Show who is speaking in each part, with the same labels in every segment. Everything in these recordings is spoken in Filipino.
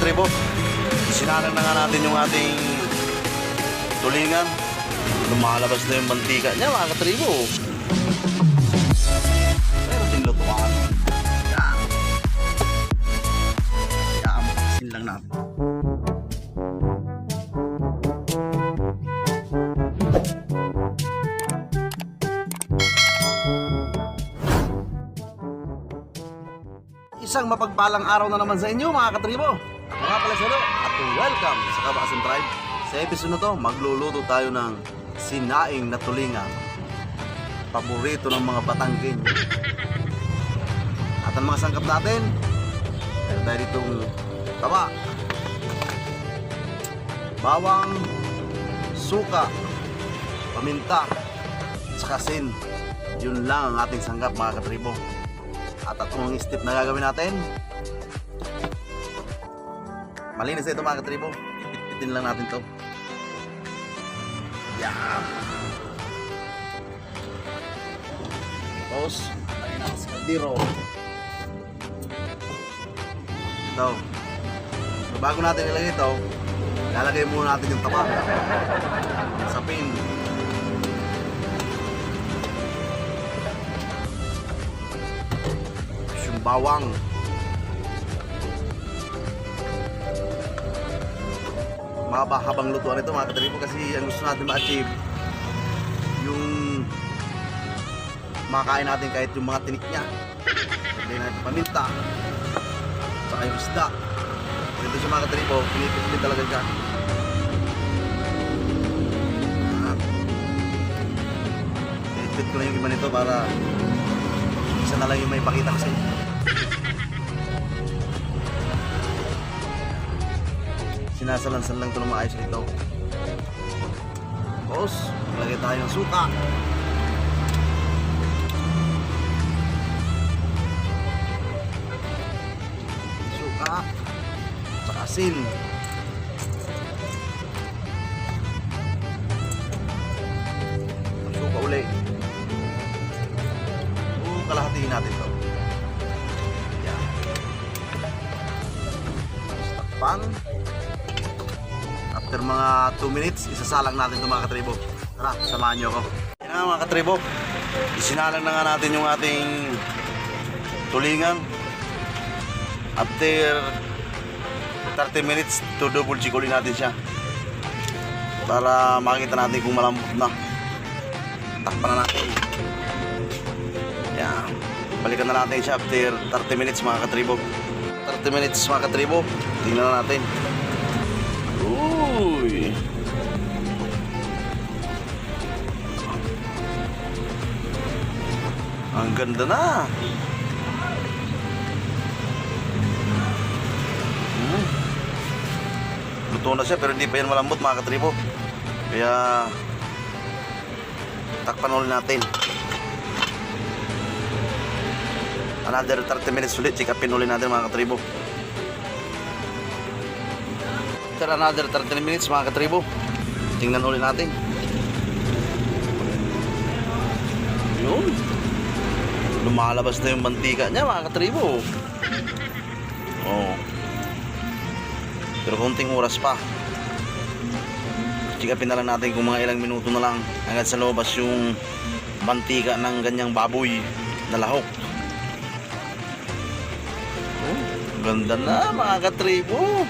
Speaker 1: katribo, sinalang na nga natin yung ating tulingan. Lumalabas na yung mantika niya mga katribo. Pero tinlutuan. Yan. Yan, paksin lang natin. Isang mapagpalang araw na naman sa inyo mga katribo. Ako nga pala Salo at welcome sa Kabaasan Tribe. Sa episode na to, magluluto tayo ng sinaing na tulingan. Paborito ng mga Batanggen. At ang mga sangkap natin, meron tayo ditong taba, bawang, suka, paminta, saka asin. Yun lang ang ating sangkap mga katribo. At atong step na gagawin natin, malinis na ito mga katribo. Ipit-pitin lang natin to. Yan. Tapos lagyan natin sa kaldero. Ito. So, bago natin ilagay ito, lalagay muna natin yung taba sa pin. Bawang, habang lutuan ito mga katribo, kasi ang gusto natin ma-achieve yung makain natin kahit yung mga tinik niya. Hindi natin paminta saka yung isda. Ito siya mga katribo, pinipit talaga siya. Pinipit ko na yung iba nito para isa na lang yung may pakita ko sa inyo. Sinasalansan lang ito ng maayos nito. Tapos, ilagay tayo ng suka. Suka. Saka asin. Suka uli. Kalahatiin natin ito. Yan. Tapos takpan. After mga 2 minutes, isasalang natin ito mga katribo. Tara, samahan nyo ako. Yan nga mga katribo, isinalang na nga natin yung ating tulingan. After 30 minutes, to double check ulit natin siya para makita natin kung malambot na. Takpan na natin. Yan. Balikan na natin siya after 30 minutes mga katribo. 30 minutes mga katribo, tingnan na natin. Uy, ang ganda na. Luto na siya pero hindi pa yan malambot mga katribo. Kaya takpan ulit natin. Another 30 minutes ulit, check upin ulit natin mga katribo. After another 30 minutes mga katribo, tingnan ulit natin. Yun, lumalabas na yung mantika niya mga katribo. Oh. Pero konting oras pa. Check upin na lang natin kung mga ilang minuto na lang hanggang sa lumabas yung mantika ng ganyang baboy na lahok. Ganda na mga katribo.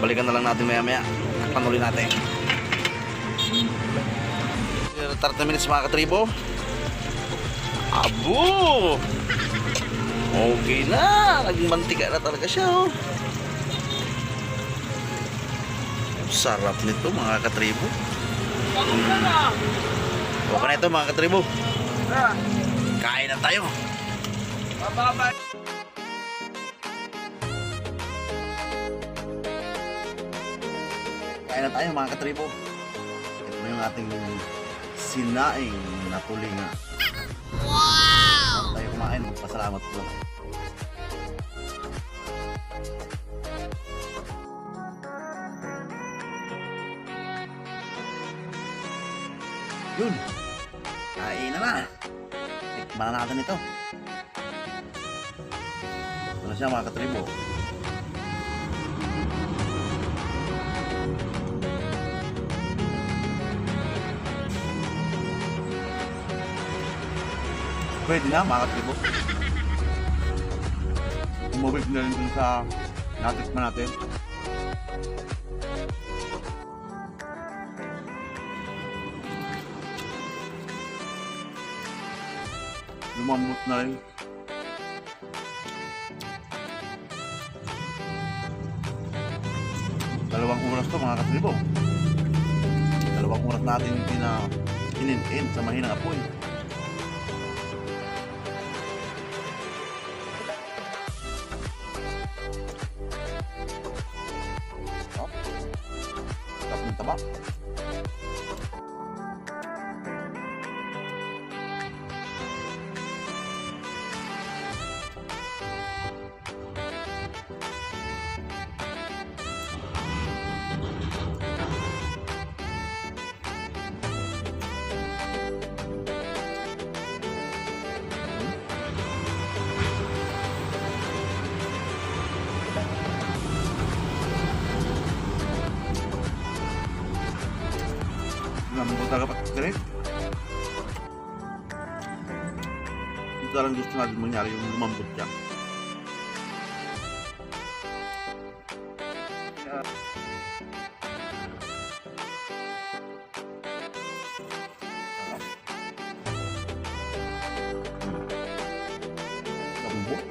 Speaker 1: Balikan na lang natin maya maya. Panuli natin 30 minutes mga katribo. Abo, okay na. Naging mantika na talaga siya oh. Sarap nito mga katribo. Okay na ito mga katribo. Kain na tayo. Bye-bye. Kain na tayo mga katribo. Ito na yung ating sinaing na tulingan. Wow! Tayo kumain, magpasalamat po. Yun, kain na. Tikman na natin ito. Ito na siya mga katribo. pwede na mga katribo. Umubig na rin dun sa natikman natin. Lumambot na rin. Dalawang oras to mga katribo. Dalawang oras natin kinin sa mahinang apoy. Sarap ng taba. Namun talaga pati ito lang gusto natin mangyari, yung lumambot siya. Lambot.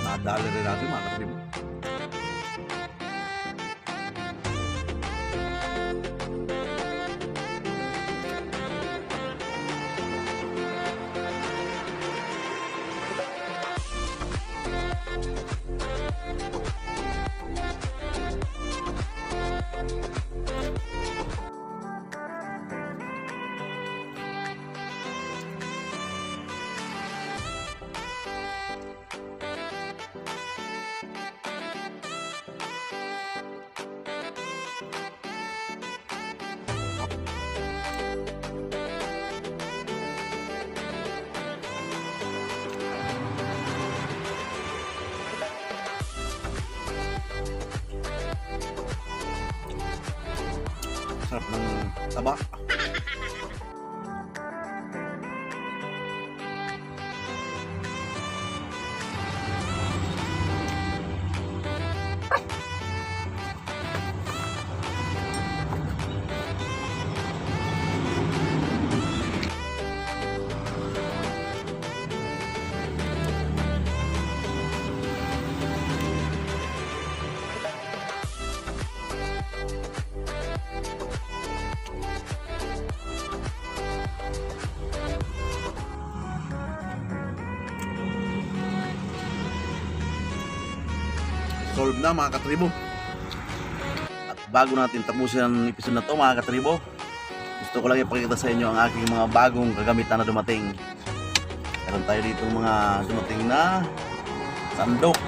Speaker 1: Nadali rin natin mga katribo. Sarap ng taba. Solve na mga katribo. At bago natin tapusin ang episode na to mga katribo, gusto ko lang ipakita sa inyo ang aking mga bagong kagamitan na dumating. Meron tayo dito mga dumating na sandok,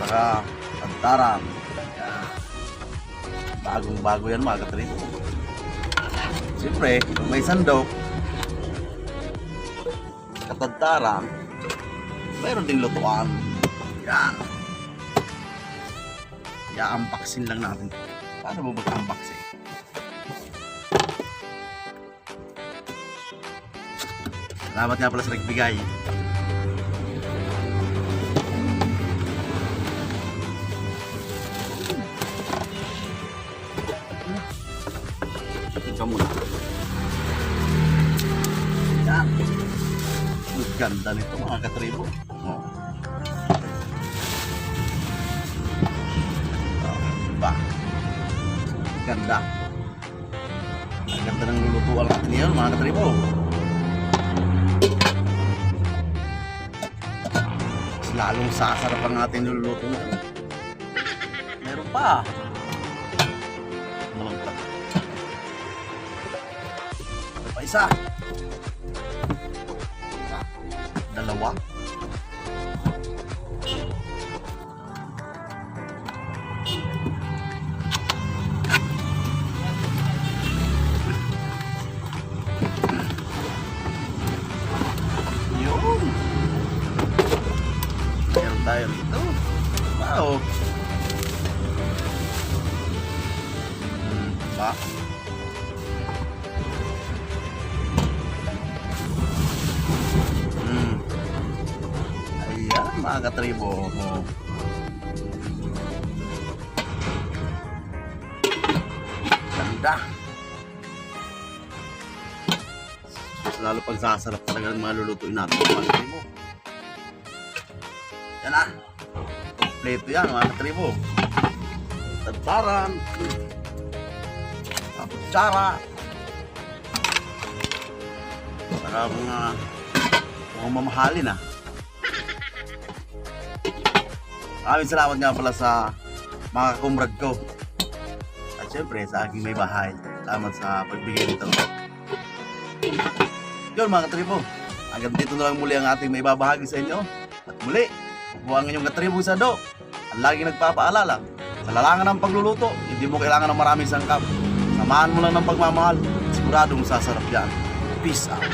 Speaker 1: saka tantaran. Bagong bago yan mga katribo. Siyempre may sandok, katantaran, mayroon ding lutuan. Yan. I-unboxing lang natin. Paano mo mag-unboxing? Salamat nga pala sa nagbigay. Ito muna. Yan. Ang ganda nito mga katribo. Oh. ganda. Ang ganda ng lulutuan natin ngayon mga katribo. Mas lalong sasarap ang ating niluluto na. Meron pa. Ano pa? Meron pa isa. Dalawa. Yun. Meron tayo dito. Wow. Pa. Ayan mga katribo. Ganda. Lalo pag sasarap talaga ng mga lulutuin natin mga katribo. Yan na. Kompleto yan mga katribo. Tadparan. Kutsara. Saka mga mamahalin ah. Maraming salamat nga pala sa mga kakumrad ko. At syempre sa aking may bahay. Salamat sa pagbigay nito. Yun mga katribo. Hanggang dito na lang muli ang ating may babahagi sa inyo. At muli, buwang inyong katribo sa do. Ang laging nagpapaalala. Sa larangan ng pagluluto, hindi mo kailangan ng maraming sangkap. Samahan mo lang ng pagmamahal. Siguradong sasarap yan. Peace out.